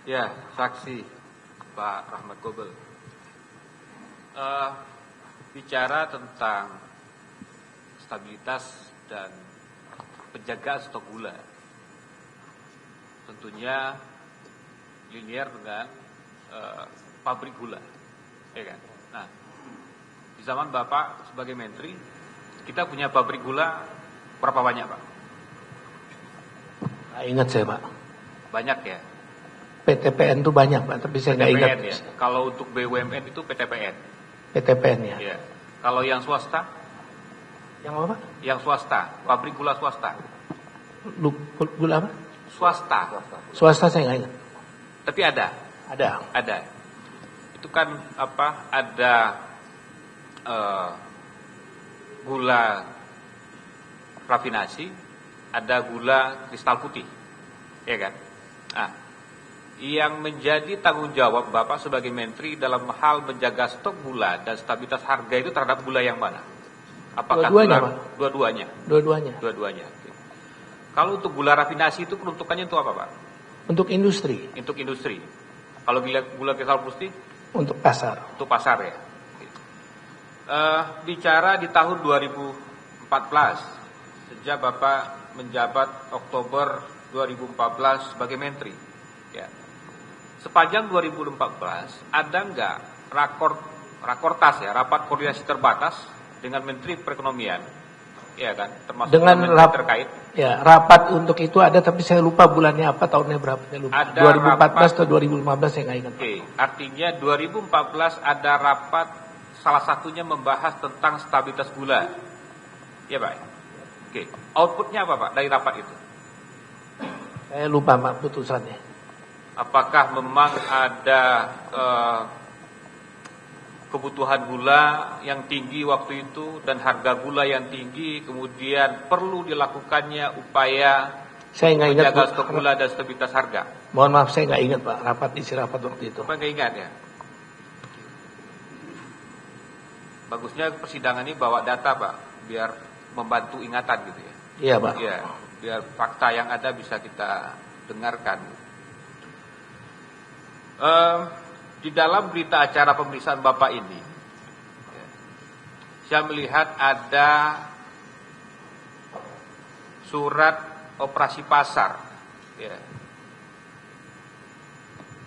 Ya, saksi Pak Rahmat Gobel. Bicara tentang stabilitas dan penjagaan stok gula, tentunya linear dengan pabrik gula, ya kan? Nah, di zaman Bapak sebagai Menteri, kita punya pabrik gula berapa banyak, Pak? Nggak ingat saya, Pak. Banyak ya? PTPN itu banyak, Pak, tapi saya nggak ingat. Ya? Kalau untuk BUMN itu PTPN. PTPN ya. Ya. Kalau yang swasta? Yang apa, Pak? Yang swasta, pabrik gula swasta. Gula apa? Swasta. Swasta saya nggak ingat. Tapi ada. Ada. Itu kan apa? Ada gula rafinasi, ada gula kristal putih, ya kan? Nah, yang menjadi tanggung jawab Bapak sebagai Menteri dalam hal menjaga stok gula dan stabilitas harga itu terhadap gula yang mana? Apakah Dua-duanya, gula, Pak. Dua-duanya. Dua-duanya. Oke. Kalau untuk gula rafinasi itu peruntukannya untuk apa, Pak? Untuk industri. Untuk industri. Kalau gula kristal putih? Untuk pasar. Untuk pasar ya. Oke. Bicara di tahun 2014, sejak Bapak menjabat Oktober 2014 sebagai Menteri, ya. Sepanjang 2014 ada nggak rakortas ya, rapat koordinasi terbatas dengan Menteri Perekonomian, ya kan, termasuk dengan menteri terkait. Ya, rapat untuk itu ada, tapi saya lupa bulannya apa, tahunnya berapa, saya lupa. Ada 2014 atau 2015 saya nggak ingat. Oke, artinya 2014 ada rapat, salah satunya membahas tentang stabilitas gula, ya Pak. Oke, outputnya apa Pak dari rapat itu? Saya lupa, Pak, putusannya. Apakah memang ada kebutuhan gula yang tinggi waktu itu dan harga gula yang tinggi, kemudian perlu dilakukannya upaya Saya nggak ingat, menjaga stok gula dan stabilitas harga? Mohon maaf, saya nggak ingat, Pak, isi rapat waktu itu. Apa nggak ingat ya? Bagusnya persidangan ini bawa data Pak, biar membantu ingatan gitu ya. Iya, Pak. Iya, biar fakta yang ada bisa kita dengarkan. Di dalam berita acara pemeriksaan Bapak ini, ya, saya melihat ada surat operasi pasar, ya,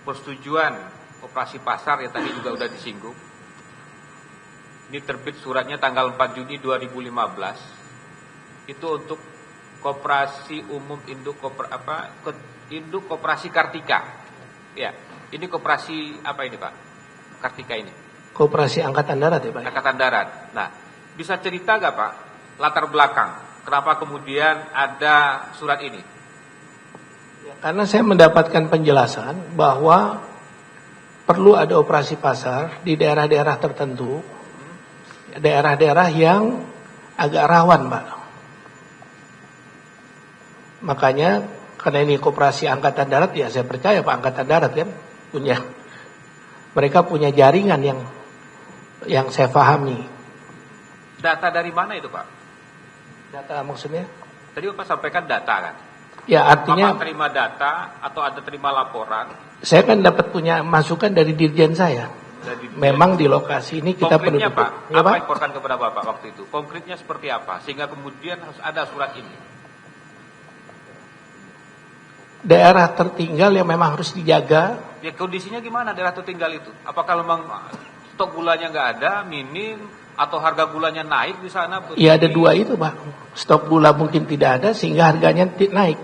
persetujuan operasi pasar ya, tadi juga udah disinggung. Ini terbit suratnya tanggal 4 Juni 2015. Itu untuk Koperasi Umum Induk Koperasi Kartika. Ya, ini koperasi apa ini Pak? Kartika ini. Koperasi Angkatan Darat ya, Pak. Angkatan Darat. Nah, bisa cerita nggak Pak latar belakang kenapa kemudian ada surat ini? Karena saya mendapatkan penjelasan bahwa perlu ada operasi pasar di daerah-daerah tertentu, daerah-daerah yang agak rawan, Pak. Makanya karena ini koperasi Angkatan Darat, ya saya percaya Pak, Angkatan Darat kan mereka punya jaringan yang saya pahami. Data dari mana itu Pak? Data maksudnya? Tadi Bapak sampaikan data kan? Ya, artinya Bapak terima data atau ada terima laporan? Saya kan dapat punya masukan dari dirjen saya. Memang di lokasi ini kita perlu. Konkretnya Pak, ya, apa Pak? yang dilaporkan kepada Bapak waktu itu? Konkretnya seperti apa? Sehingga kemudian harus ada surat ini. Daerah tertinggal yang memang harus dijaga. Ya, kondisinya gimana daerah tertinggal itu? Apakah memang stok gulanya nggak ada, minim, atau harga gulanya naik di sana? Ya ada dua itu, Pak. Stok gula mungkin tidak ada sehingga harganya naik.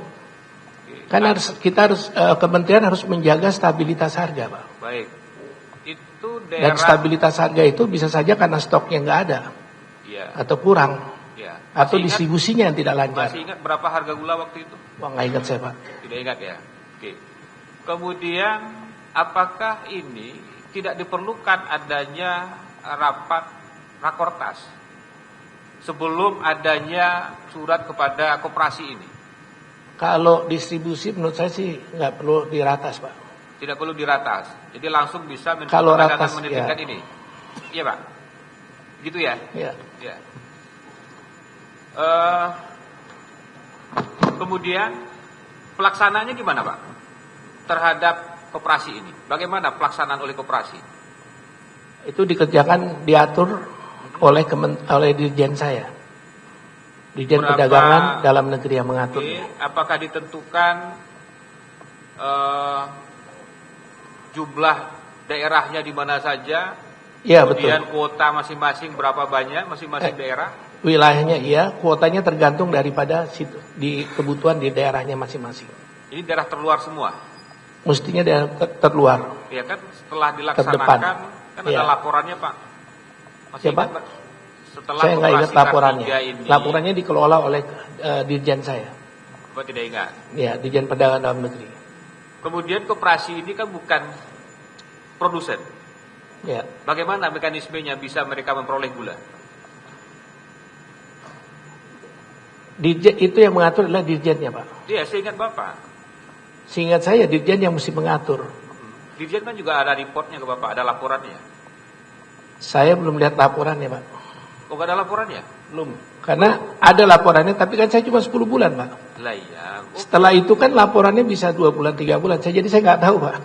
Kan kementerian harus menjaga stabilitas harga, Pak. Baik. Itu daerah. Dan stabilitas harga itu bisa saja karena stoknya nggak ada, ya, atau kurang, ya. atau distribusinya yang tidak lancar. Masih ingat berapa harga gula waktu itu? Wah, nggak ingat saya, Pak. Tidak ingat ya. Oke. Kemudian apakah ini tidak diperlukan adanya rakortas sebelum adanya surat kepada koperasi ini? Kalau distribusi menurut saya sih nggak perlu diratas, Pak. Tidak perlu diratas. Jadi langsung bisa kalau ratas, menerbitkan ya. ini. Iya Pak. Gitu ya? Iya. Ya. Kemudian pelaksananya gimana Pak? Terhadap koperasi ini? Bagaimana pelaksanaan oleh koperasi? Itu dikerjakan, diatur oleh dirjen saya. Dirjen Perdagangan Dalam Negeri yang mengatur. Apakah ditentukan jumlah daerahnya di mana saja? Iya, kemudian betul. kuota masing-masing berapa banyak masing-masing daerah? Wilayahnya iya, kuotanya tergantung daripada di kebutuhan di daerahnya masing-masing. Ini daerah terluar semua? Mestinya daerah terluar. Ya kan, setelah dilaksanakan Terdepan. kan ada laporannya Pak. Masih Ya, Pak? ingat, Pak? Setelah Saya nggak ingat laporannya. ini, Laporannya dikelola oleh dirjen saya. Bapak tidak ingat? Ya, Dirjen Perdagangan Dalam Negeri. Kemudian koperasi ini kan bukan produsen. Ya. Bagaimana mekanismenya bisa mereka memperoleh gula? Dirjen itu yang mengatur adalah dirjennya, Pak. Iya, saya ingat Bapak. Seingat saya dirjen yang mesti mengatur. Dirjen kan juga ada reportnya ke Bapak, ada laporannya. Saya belum lihat laporannya, Pak. Oh, nggak ada laporannya? Belum. Karena ada laporannya, tapi kan saya cuma 10 bulan, Pak. Lah iya. Setelah itu kan laporannya bisa 2 bulan, 3 bulan. Jadi saya nggak tahu, Pak.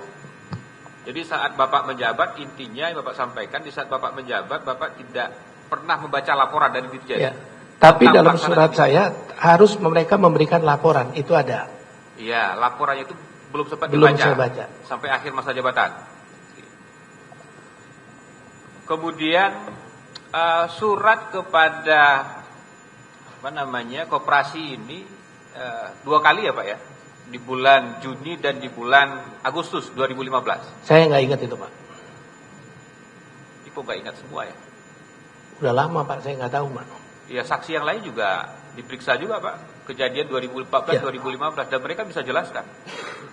Jadi saat Bapak menjabat, intinya yang Bapak sampaikan, di saat Bapak menjabat, Bapak tidak pernah membaca laporan dari Dirjen. Ya. Tapi Tentang dalam pelaksanaan surat ini. saya harus mereka memberikan laporan, itu ada. Iya, laporannya itu belum sempat Belum dibaca. saya baca. Sampai akhir masa jabatan. Kemudian surat kepada koperasi ini 2 kali ya Pak ya, di bulan Juni dan di bulan Agustus 2015. Saya nggak ingat itu, Pak. Ibu nggak ingat semua ya? Udah lama, Pak, saya nggak tahu, Pak. Ya, saksi yang lain juga diperiksa juga Pak, kejadian 2014, Ya. 2015, dan mereka bisa jelaskan.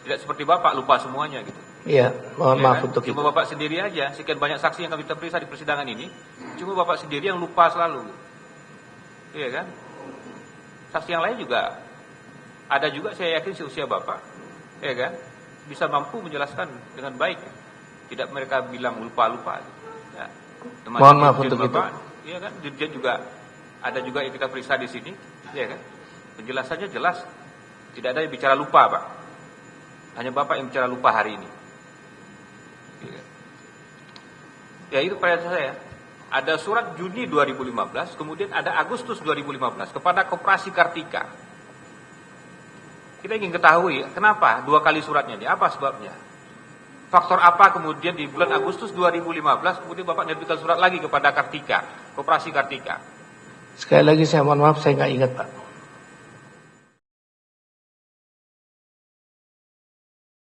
Tidak seperti Bapak lupa semuanya gitu. Iya, mohon Ya maaf kan? untuk itu. Cuma Bapak sendiri aja, sekian banyak saksi yang kami periksa di persidangan ini, cuma Bapak sendiri yang lupa selalu. Iya kan? Saksi yang lain juga ada juga, saya yakin seusia Bapak, ya kan? Bisa mampu menjelaskan dengan baik. Tidak mereka bilang lupa-lupa. Ya. Mohon maaf untuk Bapak, iya kan? Dirjen juga ada juga yang kita periksa di sini, ya kan? Penjelasannya jelas. Tidak ada yang bicara lupa, Pak. Hanya Bapak yang bicara lupa hari ini. Ya, itu pertanyaan saya. Ada surat Juni 2015, kemudian ada Agustus 2015 kepada Koperasi Kartika. Kita ingin ketahui kenapa 2 kali suratnya ini, apa sebabnya? Faktor apa kemudian di bulan Agustus 2015 kemudian Bapak menerbitkan surat lagi kepada Kartika, Koperasi Kartika? Sekali lagi saya mohon maaf, saya nggak ingat, Pak.